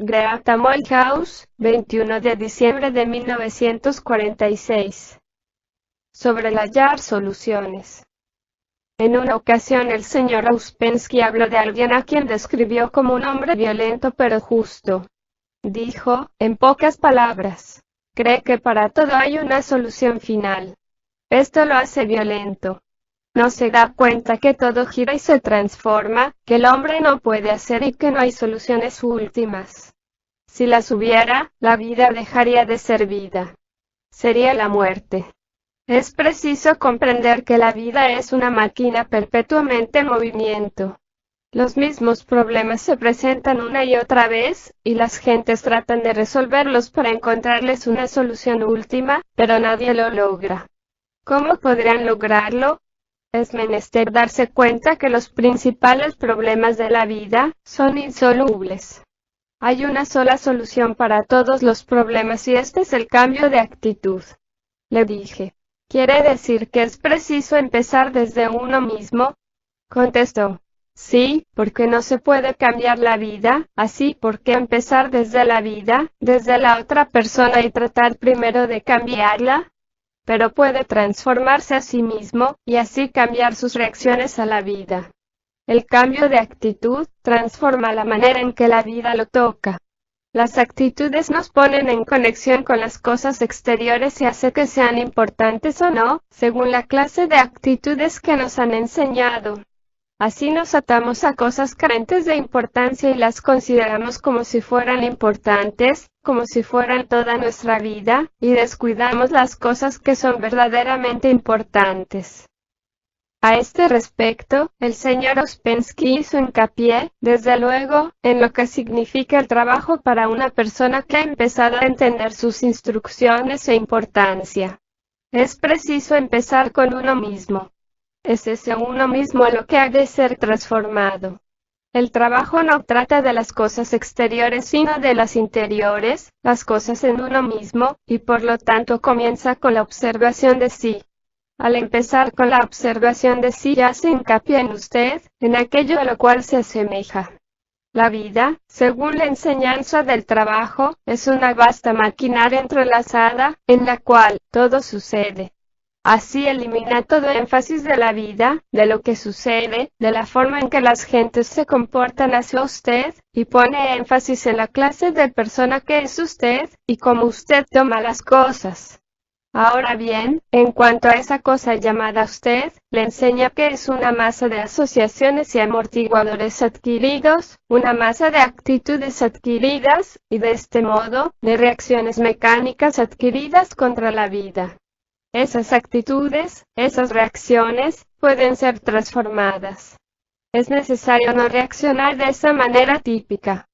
Greta Mollhouse, 21 de diciembre de 1946. Sobre el hallar soluciones. En una ocasión el señor Ouspensky habló de alguien a quien describió como un hombre violento pero justo. Dijo, en pocas palabras, cree que para todo hay una solución final. Esto lo hace violento. No se da cuenta que todo gira y se transforma, que el hombre no puede hacer y que no hay soluciones últimas. Si las hubiera, la vida dejaría de ser vida. Sería la muerte. Es preciso comprender que la vida es una máquina perpetuamente en movimiento. Los mismos problemas se presentan una y otra vez, y las gentes tratan de resolverlos para encontrarles una solución última, pero nadie lo logra. ¿Cómo podrían lograrlo? Es menester darse cuenta que los principales problemas de la vida son insolubles. Hay una sola solución para todos los problemas y este es el cambio de actitud. Le dije. ¿Quiere decir que es preciso empezar desde uno mismo? Contestó. Sí, porque no se puede cambiar la vida, así ¿por qué empezar desde la vida, desde la otra persona y tratar primero de cambiarla? Pero puede transformarse a sí mismo, y así cambiar sus reacciones a la vida. El cambio de actitud transforma la manera en que la vida lo toca. Las actitudes nos ponen en conexión con las cosas exteriores y hace que sean importantes o no, según la clase de actitudes que nos han enseñado. Así nos atamos a cosas carentes de importancia y las consideramos como si fueran importantes, como si fueran toda nuestra vida, y descuidamos las cosas que son verdaderamente importantes. A este respecto, el señor Ouspensky hizo hincapié, desde luego, en lo que significa el trabajo para una persona que ha empezado a entender sus instrucciones e importancia. Es preciso empezar con uno mismo. Es ese uno mismo lo que ha de ser transformado. El trabajo no trata de las cosas exteriores sino de las interiores, las cosas en uno mismo, y por lo tanto comienza con la observación de sí. Al empezar con la observación de sí ya se hincapié en usted, en aquello a lo cual se asemeja. La vida, según la enseñanza del trabajo, es una vasta maquinaria entrelazada, en la cual todo sucede. Así elimina todo énfasis de la vida, de lo que sucede, de la forma en que las gentes se comportan hacia usted, y pone énfasis en la clase de persona que es usted, y cómo usted toma las cosas. Ahora bien, en cuanto a esa cosa llamada usted, le enseña que es una masa de asociaciones y amortiguadores adquiridos, una masa de actitudes adquiridas, y de este modo, de reacciones mecánicas adquiridas contra la vida. Esas actitudes, esas reacciones, pueden ser transformadas. Es necesario no reaccionar de esa manera típica.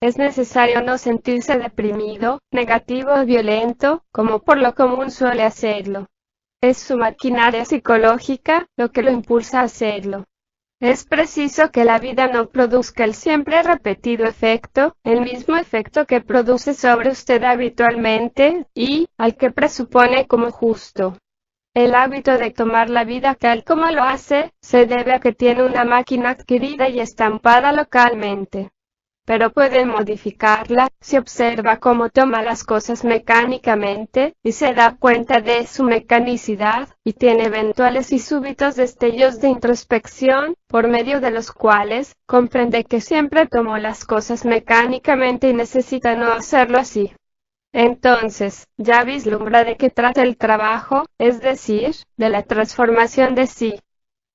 Es necesario no sentirse deprimido, negativo o violento, como por lo común suele hacerlo. Es su maquinaria psicológica lo que lo impulsa a hacerlo. Es preciso que la vida no produzca el siempre repetido efecto, el mismo efecto que produce sobre usted habitualmente, y, al que presupone como justo. El hábito de tomar la vida tal como lo hace, se debe a que tiene una máquina adquirida y estampada localmente. Pero puede modificarla, si observa cómo toma las cosas mecánicamente, y se da cuenta de su mecanicidad, y tiene eventuales y súbitos destellos de introspección, por medio de los cuales, comprende que siempre tomó las cosas mecánicamente y necesita no hacerlo así. Entonces, ya vislumbra de qué trata el trabajo, es decir, de la transformación de sí.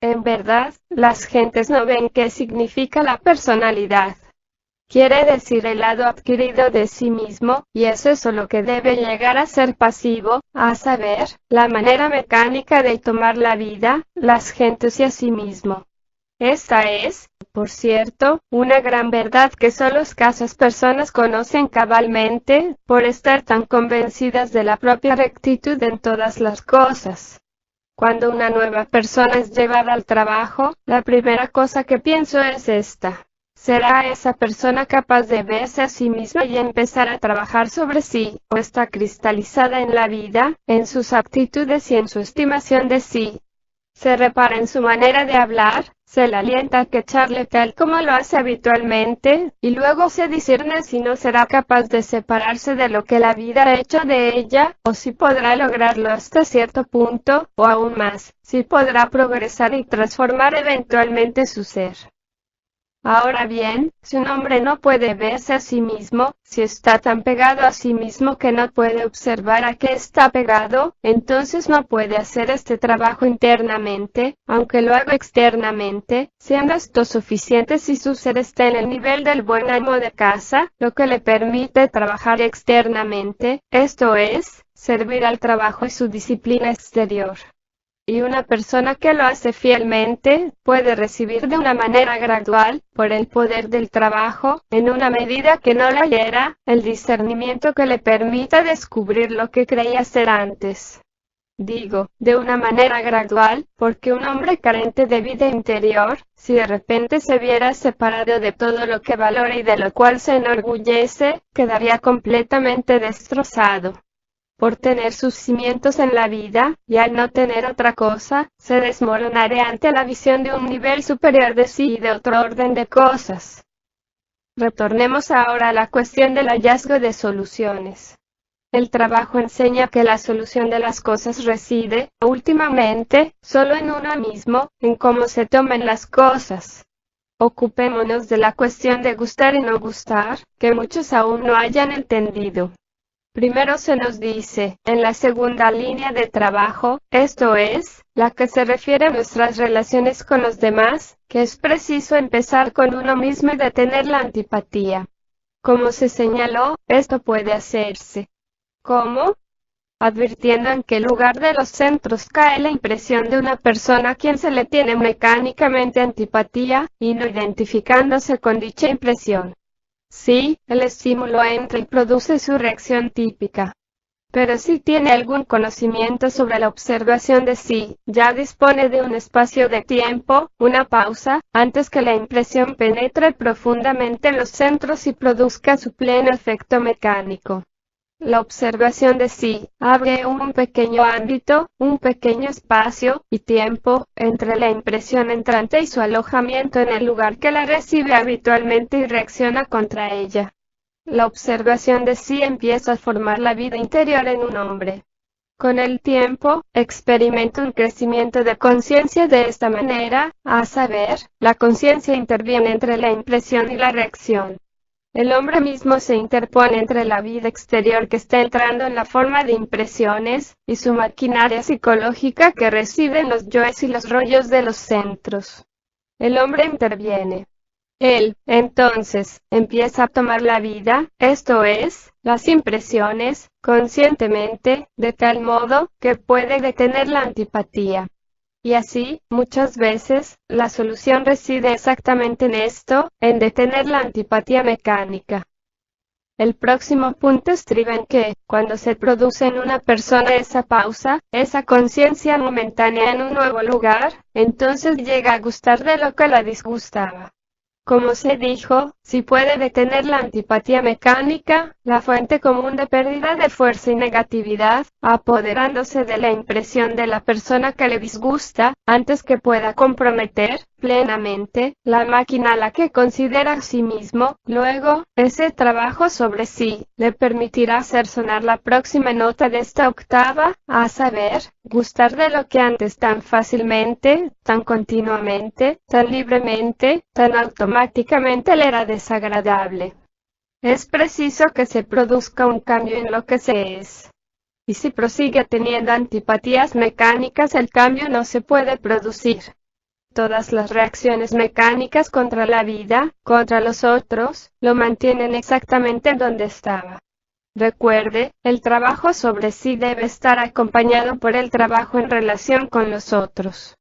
En verdad, las gentes no ven qué significa la personalidad. Quiere decir el lado adquirido de sí mismo, y es eso lo que debe llegar a ser pasivo, a saber, la manera mecánica de tomar la vida, las gentes y a sí mismo. Esta es, por cierto, una gran verdad que solo escasas personas conocen cabalmente, por estar tan convencidas de la propia rectitud en todas las cosas. Cuando una nueva persona es llevada al trabajo, la primera cosa que pienso es esta. ¿Será esa persona capaz de verse a sí misma y empezar a trabajar sobre sí, o está cristalizada en la vida, en sus aptitudes y en su estimación de sí? Se repara en su manera de hablar, se le alienta a que charle tal como lo hace habitualmente, y luego se discierne si no será capaz de separarse de lo que la vida ha hecho de ella, o si podrá lograrlo hasta cierto punto, o aún más, si podrá progresar y transformar eventualmente su ser. Ahora bien, si un hombre no puede verse a sí mismo, si está tan pegado a sí mismo que no puede observar a qué está pegado, entonces no puede hacer este trabajo internamente, aunque lo haga externamente, siendo esto suficiente si su ser está en el nivel del buen amo de casa, lo que le permite trabajar externamente, esto es, servir al trabajo y su disciplina exterior. Y una persona que lo hace fielmente, puede recibir de una manera gradual, por el poder del trabajo, en una medida que no lo hiera, el discernimiento que le permita descubrir lo que creía ser antes. Digo, de una manera gradual, porque un hombre carente de vida interior, si de repente se viera separado de todo lo que valora y de lo cual se enorgullece, quedaría completamente destrozado. Por tener sus cimientos en la vida, y al no tener otra cosa, se desmoronará ante la visión de un nivel superior de sí y de otro orden de cosas. Retornemos ahora a la cuestión del hallazgo de soluciones. El trabajo enseña que la solución de las cosas reside, últimamente, solo en uno mismo, en cómo se toman las cosas. Ocupémonos de la cuestión de gustar y no gustar, que muchos aún no hayan entendido. Primero se nos dice, en la segunda línea de trabajo, esto es, la que se refiere a nuestras relaciones con los demás, que es preciso empezar con uno mismo y detener la antipatía. Como se señaló, esto puede hacerse. ¿Cómo? Advirtiendo en qué lugar de los centros cae la impresión de una persona a quien se le tiene mecánicamente antipatía, y no identificándose con dicha impresión. Sí, el estímulo entra y produce su reacción típica. Pero si tiene algún conocimiento sobre la observación de sí, ya dispone de un espacio de tiempo, una pausa, antes que la impresión penetre profundamente en los centros y produzca su pleno efecto mecánico. La observación de sí abre un pequeño ámbito, un pequeño espacio y tiempo entre la impresión entrante y su alojamiento en el lugar que la recibe habitualmente y reacciona contra ella. La observación de sí empieza a formar la vida interior en un hombre. Con el tiempo, experimenta un crecimiento de conciencia de esta manera, a saber, la conciencia interviene entre la impresión y la reacción. El hombre mismo se interpone entre la vida exterior que está entrando en la forma de impresiones, y su maquinaria psicológica que recibe los yoes y los rollos de los centros. El hombre interviene. Él, entonces, empieza a tomar la vida, esto es, las impresiones, conscientemente, de tal modo, que puede detener la antipatía. Y así, muchas veces, la solución reside exactamente en esto, en detener la antipatía mecánica. El próximo punto estriba en que, cuando se produce en una persona esa pausa, esa conciencia momentánea en un nuevo lugar, entonces llega a gustar de lo que la disgustaba. Como se dijo, si puede detener la antipatía mecánica, la fuente común de pérdida de fuerza y negatividad, apoderándose de la impresión de la persona que le disgusta, antes que pueda comprometer, plenamente, la máquina a la que considera a sí mismo, luego, ese trabajo sobre sí, le permitirá hacer sonar la próxima nota de esta octava, a saber, gustar de lo que antes tan fácilmente, tan continuamente, tan libremente, tan automáticamente le era desagradable. Es preciso que se produzca un cambio en lo que se es. Y si prosigue teniendo antipatías mecánicas, el cambio no se puede producir. Todas las reacciones mecánicas contra la vida, contra los otros, lo mantienen exactamente donde estaba. Recuerde, el trabajo sobre sí debe estar acompañado por el trabajo en relación con los otros.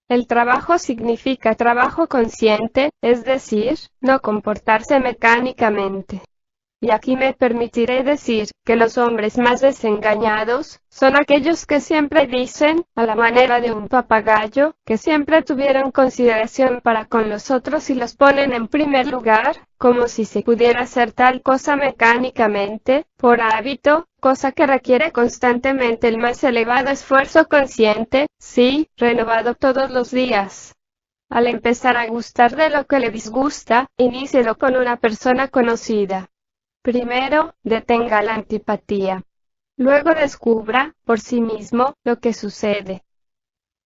El trabajo significa trabajo consciente, es decir, no comportarse mecánicamente. Y aquí me permitiré decir que los hombres más desengañados son aquellos que siempre dicen, a la manera de un papagayo, que siempre tuvieron consideración para con los otros y los ponen en primer lugar, como si se pudiera hacer tal cosa mecánicamente, por hábito, cosa que requiere constantemente el más elevado esfuerzo consciente, sí, renovado todos los días. Al empezar a gustar de lo que le disgusta, inícielo con una persona conocida. Primero, detenga la antipatía. Luego descubra, por sí mismo, lo que sucede.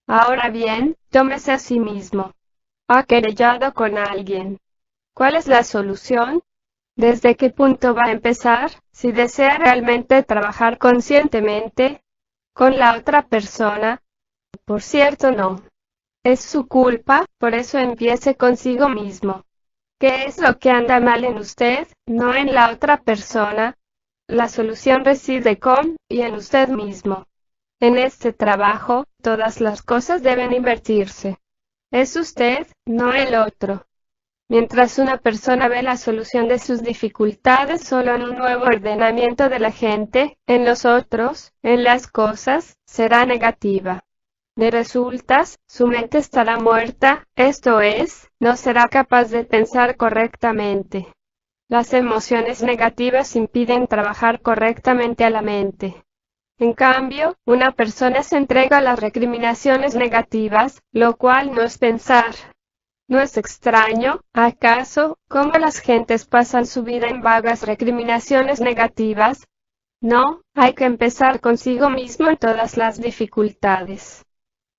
Ahora bien, tómese a sí mismo. ¿Ha querellado con alguien? ¿Cuál es la solución? ¿Desde qué punto va a empezar, si desea realmente trabajar conscientemente con la otra persona? Por cierto, no. Es su culpa, por eso empiece consigo mismo. ¿Qué es lo que anda mal en usted, no en la otra persona? La solución reside con y en usted mismo. En este trabajo, todas las cosas deben invertirse. Es usted, no el otro. Mientras una persona ve la solución de sus dificultades solo en un nuevo ordenamiento de la gente, en los otros, en las cosas, será negativa. De resultas, su mente estará muerta, esto es, no será capaz de pensar correctamente. Las emociones negativas impiden trabajar correctamente a la mente. En cambio, una persona se entrega a las recriminaciones negativas, lo cual no es pensar. ¿No es extraño, acaso, cómo las gentes pasan su vida en vagas recriminaciones negativas? No, hay que empezar consigo mismo en todas las dificultades.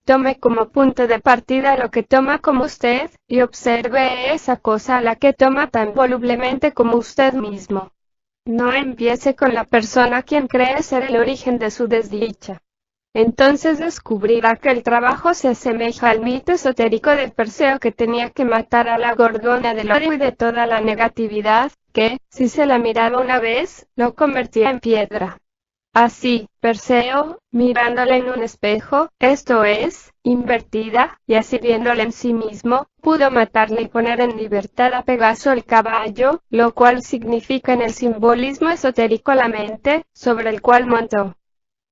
Tome como punto de partida lo que toma como usted, y observe esa cosa a la que toma tan volublemente como usted mismo. No empiece con la persona quien cree ser el origen de su desdicha. Entonces descubrirá que el trabajo se asemeja al mito esotérico de Perseo que tenía que matar a la gorgona del odio y de toda la negatividad, que, si se la miraba una vez, lo convertía en piedra. Así, Perseo, mirándola en un espejo, esto es, invertida, y así viéndola en sí mismo, pudo matarle y poner en libertad a Pegaso el caballo, lo cual significa en el simbolismo esotérico la mente, sobre el cual montó.